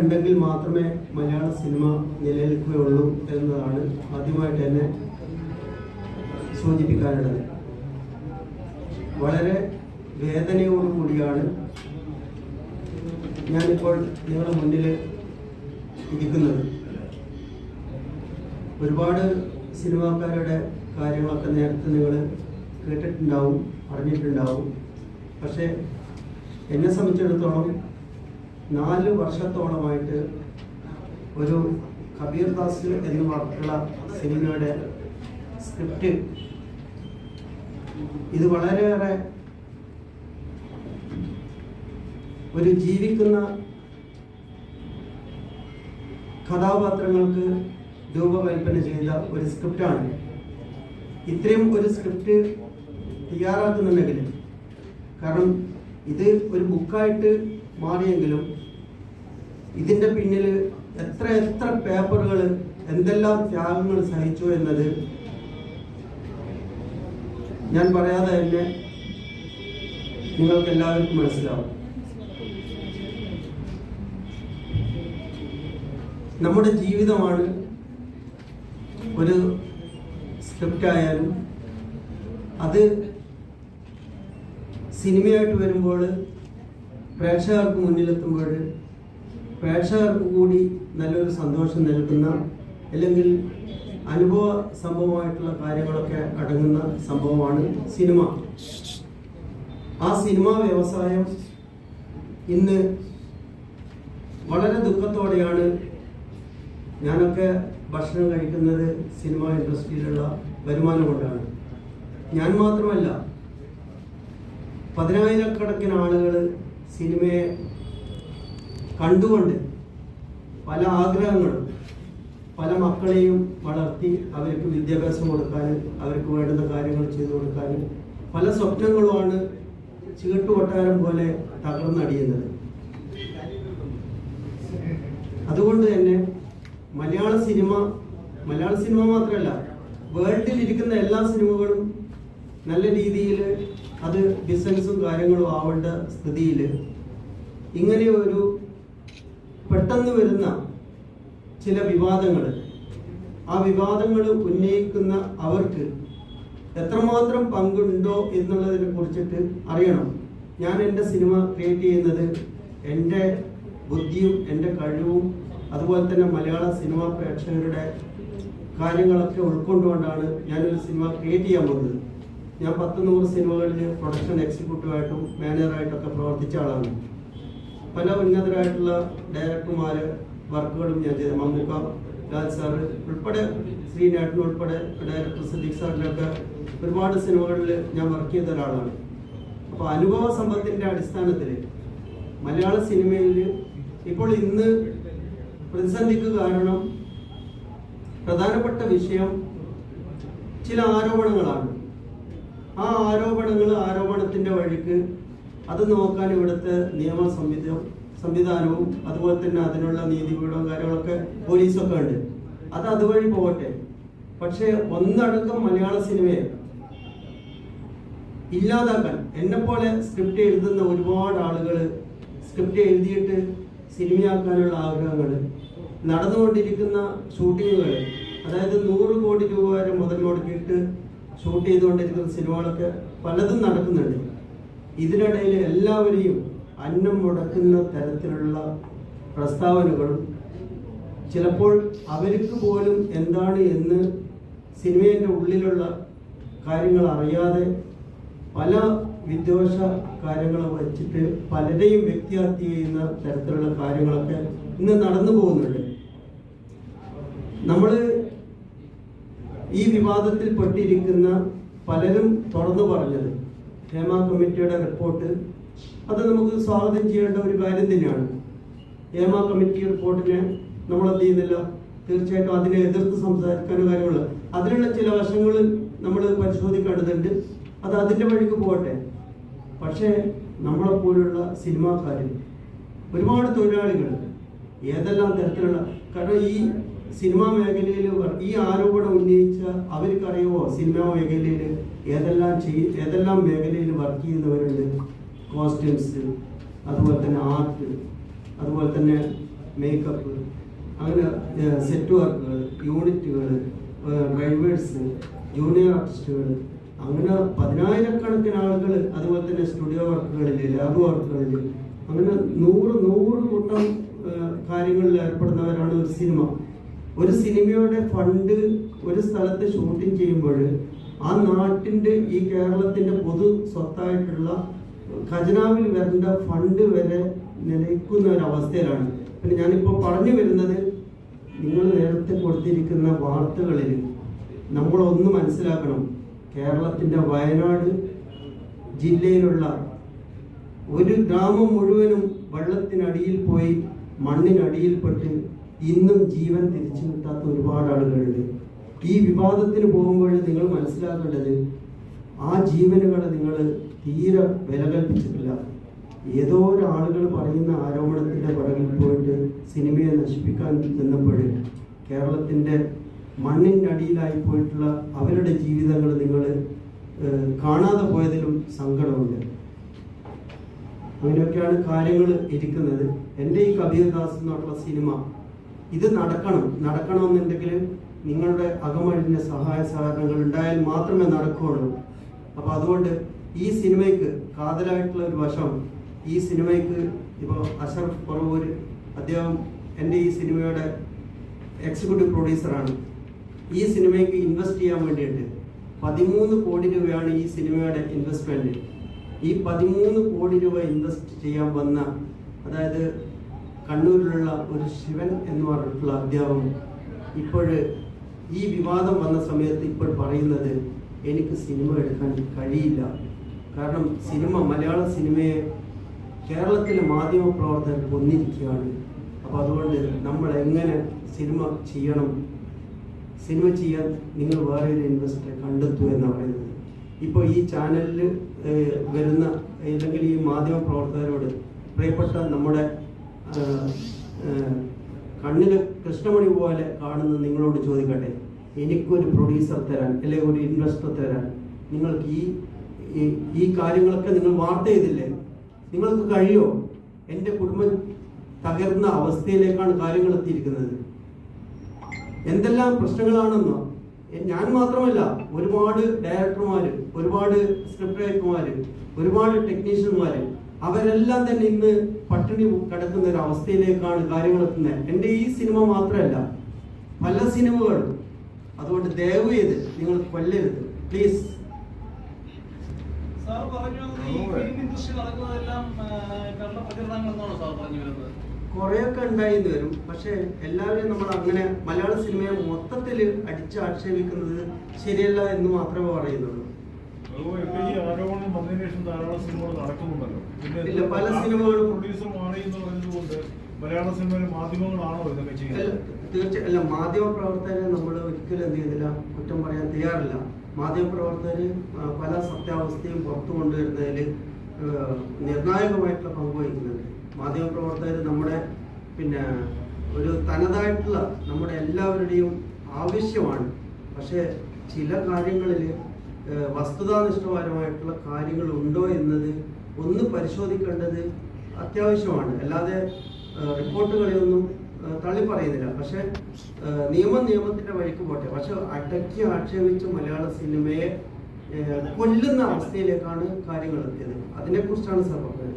ഉണ്ടെങ്കിൽ മാത്രമേ മലയാള സിനിമ നിലനിൽക്കുകയുള്ളൂ എന്നതാണ് ആദ്യമായിട്ട് തന്നെ സൂചിപ്പിക്കാനുള്ളത്. വളരെ വേദനയോടുകൂടിയാണ് ഞാനിപ്പോൾ നിങ്ങളുടെ മുന്നിൽ ഇരിക്കുന്നത്. ഒരുപാട് സിനിമാക്കാരുടെ കാര്യങ്ങളൊക്കെ നേരത്തെ നിങ്ങൾ കേട്ടിട്ടുണ്ടാവും, അറിഞ്ഞിട്ടുണ്ടാവും. പക്ഷേ എന്നെ സംബന്ധിച്ചിടത്തോളം 4 വർഷത്തോളമായിട്ട് ഒരു കബീർ ദാസ് എന്ന് പറഞ്ഞിട്ടുള്ള സിനിമയുടെ സ്ക്രിപ്റ്റ് ഇത് വളരെയേറെ ഒരു ജീവിക്കുന്ന കഥാപാത്രങ്ങൾക്ക് രൂപകൽപ്പന ചെയ്ത ഒരു സ്ക്രിപ്റ്റാണ്. ഇത്രയും ഒരു സ്ക്രിപ്റ്റ് തയ്യാറാക്കുന്നുണ്ടെങ്കിൽ, കാരണം ഇത് ഒരു ബുക്കായിട്ട് മാറിയെങ്കിലും ഇതിൻ്റെ പിന്നിൽ എത്ര പേപ്പറുകൾ, എന്തെല്ലാം ത്യാഗങ്ങൾ സഹിച്ചു എന്നത് ഞാൻ പറയാതെ തന്നെ നിങ്ങൾക്ക് എല്ലാവർക്കും മനസ്സിലാവും. നമ്മുടെ ജീവിതമാണ് ഒരു സ്ക്രിപ്റ്റായാലും അത് സിനിമയായിട്ട് വരുമ്പോൾ പ്രേക്ഷകർക്ക് മുന്നിലെത്തുമ്പോൾ പ്രേക്ഷകർക്ക് കൂടി നല്ലൊരു സന്തോഷം നൽകുന്ന, അല്ലെങ്കിൽ അനുഭവ സംഭവമായിട്ടുള്ള കാര്യങ്ങളൊക്കെ അടങ്ങുന്ന സംഭവമാണ് സിനിമ. ആ സിനിമാ വ്യവസായം ഇന്ന് വളരെ ദുഃഖത്തോടെയാണ് ഞാനൊക്കെ ഭക്ഷണം കഴിക്കുന്നത് സിനിമ ഇൻഡസ്ട്രിയിലുള്ള വരുമാനം കൊണ്ടാണ്. ഞാൻ മാത്രമല്ല, 10,000-കണക്കിന് ആളുകൾ സിനിമയെ കണ്ടുകൊണ്ട് പല ആഗ്രഹങ്ങളും, പല മക്കളെയും വളർത്തി അവർക്ക് വിദ്യാഭ്യാസം കൊടുക്കാൻ, അവർക്ക് വേണ്ടുന്ന കാര്യങ്ങൾ ചെയ്തു കൊടുക്കാൻ പല സ്വപ്നങ്ങളുമാണ് ചീട്ടുകൊട്ടാരം പോലെ തകർന്നടിയുന്നത്. അതുകൊണ്ട് തന്നെ മലയാള സിനിമ മാത്രമല്ല, വേൾഡിൽ ഇരിക്കുന്ന എല്ലാ സിനിമകളും നല്ല രീതിയിൽ അത് ബിസിനസ്സും കാര്യങ്ങളും ആവേണ്ട സ്ഥിതിയിൽ ഇങ്ങനെ ഒരു പെട്ടെന്ന് വരുന്ന ചില വിവാദങ്ങൾ, ആ വിവാദങ്ങൾ ഉന്നയിക്കുന്ന അവർക്ക് എത്രമാത്രം പങ്കുണ്ടോ എന്നുള്ളതിനെ കുറിച്ചിട്ട് അറിയണം. ഞാൻ എൻ്റെ സിനിമ ക്രിയേറ്റ് ചെയ്യുന്നത് എൻ്റെ ബുദ്ധിയും എൻ്റെ കഴിവും അതുപോലെ തന്നെ മലയാള സിനിമ പ്രേക്ഷകരുടെ കാര്യങ്ങളൊക്കെ ഉൾക്കൊണ്ടുകൊണ്ടാണ് ഞാനൊരു സിനിമ ക്രിയേറ്റ് ചെയ്യാൻ പോകുന്നത്. ഞാൻ 10-100 സിനിമകളിൽ പ്രൊഡക്ഷൻ എക്സിക്യൂട്ടീവായിട്ടും മാനേജറായിട്ടൊക്കെ പ്രവർത്തിച്ച ആളാണ്. പല ഉന്നതരായിട്ടുള്ള ഡയറക്ടർമാർ വർക്കുകളും ഞാൻ ചെയ്ത, മമ്മൂക്ക, ലാൽ സാറ് ഉൾപ്പെടെ, ശ്രീനാട്ടൻ ഉൾപ്പെടെ, ഡയറക്ടർ സിദ്ദീഖ് സാറിൻ്റെ ഒക്കെ ഒരുപാട് സിനിമകളിൽ ഞാൻ വർക്ക് ചെയ്ത ഒരാളാണ്. അപ്പോൾ അനുഭവ സമ്പത്തിൻ്റെ അടിസ്ഥാനത്തിൽ മലയാള സിനിമയിൽ ഇപ്പോൾ ഇന്ന് പ്രതിസന്ധിക്ക് കാരണം പ്രധാനപ്പെട്ട വിഷയം ചില ആരോപണങ്ങളാണ്. ആ ആരോപണത്തിൻ്റെ വഴിക്ക് അത് നോക്കാൻ ഇവിടുത്തെ നിയമ സംവിധാനവും അതുപോലെ തന്നെ അതിനുള്ള നീതിപീഠവും കാര്യങ്ങളൊക്കെ പോലീസൊക്കെ ഉണ്ട്. അത് അതുവഴി പോകട്ടെ. പക്ഷേ ഒന്നടക്കം മലയാള സിനിമയെ ഇല്ലാതാക്കാൻ, എന്നെപ്പോലെ സ്ക്രിപ്റ്റ് എഴുതുന്ന ഒരുപാട് ആളുകൾ സ്ക്രിപ്റ്റ് എഴുതിയിട്ട് സിനിമയാക്കാനുള്ള ആഗ്രഹങ്ങൾ, നടന്നുകൊണ്ടിരിക്കുന്ന ഷൂട്ടിങ്ങുകൾ, അതായത് 100 കോടി രൂപ വരെ മുതൽ മുടക്കിയിട്ട് ഷൂട്ട് ചെയ്തുകൊണ്ടിരിക്കുന്ന സിനിമകളൊക്കെ പലതും നടക്കുന്നുണ്ട്. ഇതിനിടയിൽ എല്ലാവരെയും അന്നം മുടക്കുന്ന തരത്തിലുള്ള പ്രസ്താവനകളും, ചിലപ്പോൾ അവർക്ക് പോലും എന്താണ് എന്ന് സിനിമയുടെ ഉള്ളിലുള്ള കാര്യങ്ങൾ അറിയാതെ പല വിദ്വേഷ കാര്യങ്ങൾ വച്ചിട്ട് പലരെയും വ്യക്തിഹത്യ ചെയ്യുന്ന തരത്തിലുള്ള കാര്യങ്ങളൊക്കെ ഇന്ന് നടന്നു പോകുന്നുണ്ട്. നമ്മൾ ഈ വിവാദത്തിൽ പെട്ടിരിക്കുന്ന പലരും തുറന്നു പറഞ്ഞത് ഹേമ കമ്മിറ്റിയുടെ റിപ്പോർട്ട്, അത് നമുക്ക് സ്വാഗതം ചെയ്യേണ്ട ഒരു കാര്യം തന്നെയാണ്. ഹേമ കമ്മിറ്റി റിപ്പോർട്ടിനെ നമ്മൾ എന്ത് ചെയ്യുന്നില്ല, തീർച്ചയായിട്ടും അതിനെ എതിർത്ത് സംസാരിക്കാനോ കാര്യമുള്ള അതിനുള്ള ചില വശങ്ങൾ നമ്മൾ പരിശോധിക്കേണ്ടതുണ്ട്. അത് അതിൻ്റെ വഴിക്ക് പോകട്ടെ. പക്ഷേ നമ്മളെപ്പോലുള്ള സിനിമാക്കാർ, ഒരുപാട് തൊഴിലാളികൾ, ഏതെല്ലാം തരത്തിലുള്ള, കാരണം ഈ സിനിമാ മേഖലയിൽ ഈ ആരോപണം ഉന്നയിച്ച അവർക്കറിയുമോ സിനിമാ മേഖലയിൽ ഏതെല്ലാം മേഖലയിൽ വർക്ക് ചെയ്യുന്നവരുണ്ട്. കോസ്റ്റ്യൂംസ്, അതുപോലെ തന്നെ ആർട്ട്, അതുപോലെ തന്നെ മേക്കപ്പ്, അങ്ങനെ സെറ്റ് വർക്കുകൾ, യൂണിറ്റുകൾ, ഡ്രൈവേഴ്സ്, ജൂനിയർ ആർട്ടിസ്റ്റുകൾ, അങ്ങനെ 10,000-കണക്കിന് ആളുകൾ, അതുപോലെ തന്നെ സ്റ്റുഡിയോ വർക്കുകളിൽ, ലാബ് വർക്കുകളിൽ, അങ്ങനെ 100 കൂട്ടം കാര്യങ്ങളിൽ ഏർപ്പെടുന്നവരാണ് ഒരു സിനിമ. ഒരു സിനിമയുടെ ഫണ്ട് ഒരു സ്ഥലത്ത് ഷൂട്ടിംഗ് ചെയ്യുമ്പോൾ ആ നാട്ടിൻ്റെ, ഈ കേരളത്തിൻ്റെ പൊതു സ്വത്തായിട്ടുള്ള ഖജനാവിൽ വരേണ്ട ഫണ്ട് വരെ നിലയ്ക്കുന്ന ഒരവസ്ഥയിലാണ്. പിന്നെ ഞാനിപ്പോൾ പറഞ്ഞു വരുന്നത്, നിങ്ങൾ നേരത്തെ കൊടുത്തിരിക്കുന്ന വാർത്തകളിൽ നമ്മളൊന്ന് മനസ്സിലാക്കണം. കേരളത്തിൻ്റെ വയനാട് ജില്ലയിലുള്ള ഒരു ഗ്രാമം മുഴുവനും വെള്ളത്തിനടിയിൽ പോയി മണ്ണിനടിയിൽപ്പെട്ട് ഇന്നും ജീവൻ തിരിച്ചു കിട്ടാത്ത ഒരുപാട് ആളുകളുണ്ട്. ഈ വിവാദത്തിന് പോകുമ്പോൾ നിങ്ങൾ മനസ്സിലാക്കേണ്ടത്, ആ ജീവനുകളെ നിങ്ങൾ തീരെ വില കൽപ്പിച്ചിട്ടില്ല. ഏതോ ഒരാളുകൾ പറയുന്ന ആരോപണത്തിൻ്റെ പുറകിൽ പോയിട്ട് സിനിമയെ നശിപ്പിക്കാൻ നിന്നപ്പോൾ കേരളത്തിൻ്റെ മണ്ണിനടിയിലായി പോയിട്ടുള്ള അവരുടെ ജീവിതങ്ങൾ നിങ്ങൾ കാണാതെ പോയതിലും സങ്കടമുണ്ട്. അങ്ങനെയൊക്കെയാണ് കാര്യങ്ങൾ ഇരിക്കുന്നത്. എൻ്റെ ഈ കബീർദാസ് എന്നുള്ള സിനിമ ഇത് നടക്കണമെന്നുണ്ടെങ്കിൽ നിങ്ങളുടെ അകമഴിഞ്ഞ സഹായ സഹകരണങ്ങൾ ഉണ്ടായാൽ മാത്രമേ നടക്കുകയുള്ളൂ. അപ്പോൾ അതുകൊണ്ട് ഈ സിനിമയ്ക്ക് കാതലായിട്ടുള്ള ഒരു വശം, ഈ സിനിമയ്ക്ക് ഇപ്പോൾ അഷറഫ് പറവൂർ, അദ്ദേഹം എൻ്റെ ഈ സിനിമയുടെ എക്സിക്യൂട്ടീവ് പ്രൊഡ്യൂസറാണ്. ഈ സിനിമയ്ക്ക് ഇൻവെസ്റ്റ് ചെയ്യാൻ വേണ്ടിയിട്ട് 13 കോടി രൂപയാണ് ഈ സിനിമയുടെ ഇൻവെസ്റ്റ്മെൻറ്റ്. ഈ 13 കോടി രൂപ ഇൻവെസ്റ്റ് ചെയ്യാൻ വന്ന, അതായത് കണ്ണൂരിലുള്ള ഒരു ശിവൻ എന്ന് പറഞ്ഞിട്ടുള്ള അദ്ദേഹം ഇപ്പോൾ ഈ വിവാദം വന്ന സമയത്ത് ഇപ്പോൾ പറയുന്നത്, എനിക്ക് സിനിമ എടുക്കാൻ കഴിയില്ല. കാരണം മലയാള സിനിമയെ കേരളത്തിലെ മാധ്യമ പ്രവർത്തകർ കൊന്നിരിക്കുകയാണ്. അപ്പോൾ അതുകൊണ്ട് നമ്മൾ എങ്ങനെ സിനിമ ചെയ്യണം, സിനിമ ചെയ്യാൻ നിങ്ങൾ വേറെ ഒരു ഇൻവെസ്റ്ററെ കണ്ടെത്തൂ എന്നാണ് പറയുന്നത്. ഇപ്പോൾ ഈ ചാനലിൽ വരുന്ന അല്ലെങ്കിൽ ഈ മാധ്യമ പ്രവർത്തകരോട്, പ്രിയപ്പെട്ട നമ്മുടെ കണ്ണില് കൃഷ്ണമണി പോലെ കാണുന്ന നിങ്ങളോട് ചോദിക്കട്ടെ, എനിക്കൊരു പ്രൊഡ്യൂസർ തരാൻ അല്ലെങ്കിൽ ഒരു ഇൻവെസ്റ്റർ തരാൻ നിങ്ങൾക്ക് ഈ കാര്യങ്ങളൊക്കെ നിങ്ങൾ വാർത്ത ചെയ്തില്ലേ, നിങ്ങൾക്ക് കഴിയോ? എൻ്റെ കുടുംബം തകർന്ന അവസ്ഥയിലേക്കാണ് കാര്യങ്ങൾ എത്തിയിരിക്കുന്നത്. എന്തെല്ലാം പ്രശ്നങ്ങളാണെന്നോ, ഞാൻ മാത്രമല്ല, ഒരുപാട് ഡയറക്ടർമാർ, ഒരുപാട് സ്ക്രിപ്റ്റ് റൈറ്റർമാർ, ഒരുപാട് ടെക്നീഷ്യന്മാർ, അവരെല്ലാം തന്നെ ഇന്ന് പട്ടിണി കിടക്കുന്ന ഒരു അവസ്ഥയിലേക്കാണ് കാര്യങ്ങൾ എത്തുന്നത്. എൻ്റെ ഈ സിനിമ മാത്രമല്ല, പല സിനിമകളും. അതുകൊണ്ട് ദയവ് ചെയ്ത് നിങ്ങൾ കൊല്ലരുത്, പ്ലീസ്. കുറെയൊക്കെ ഉണ്ടായിന്ന് വരും, പക്ഷെ എല്ലാവരെയും നമ്മൾ അങ്ങനെ മലയാള സിനിമയെ മൊത്തത്തിൽ അടിച്ച് ആക്ഷേപിക്കുന്നത് ശരിയല്ല എന്ന് മാത്രമേ പറയുന്നുള്ളൂ. ഇല്ല, പല സിനിമകളും മലയാള സിനിമയിൽ മാധ്യമങ്ങളാണോ ഇതൊക്കെ ചെയ്യുന്നത്? തീർച്ചയായും അല്ല. മാധ്യമ പ്രവർത്തകരെ നമ്മൾ ഒരിക്കലും എന്ത് ചെയ്തില്ല, കുറ്റം പറയാൻ തയ്യാറില്ല. മാധ്യമ പ്രവർത്തകർ പല സത്യാവസ്ഥയും പുറത്തു കൊണ്ടുവരുന്നതിൽ നിർണായകമായിട്ടുള്ള പങ്ക് വഹിക്കുന്നുണ്ട്. മാധ്യമ പ്രവർത്തകർ നമ്മുടെ ഒരു തനതായിട്ടുള്ള നമ്മുടെ എല്ലാവരുടെയും ആവശ്യമാണ്. പക്ഷേ ചില കാര്യങ്ങളിൽ വസ്തുതാനിഷ്ഠപരമായിട്ടുള്ള കാര്യങ്ങൾ ഉണ്ടോ എന്നത് ഒന്ന് പരിശോധിക്കേണ്ടത് അത്യാവശ്യമാണ്. അല്ലാതെ റിപ്പോർട്ടുകളെയൊന്നും തള്ളി പറയുന്നില്ല. പക്ഷെ നിയമത്തിൻ്റെ വഴിക്ക് പോട്ടെ. പക്ഷെ അടക്കി ആക്ഷേപിച്ച് മലയാള സിനിമയെ കൊല്ലുന്ന അവസ്ഥയിലേക്കാണ് കാര്യങ്ങൾ എത്തിയത്. അതിനെക്കുറിച്ചാണ് സാർ പറഞ്ഞത്.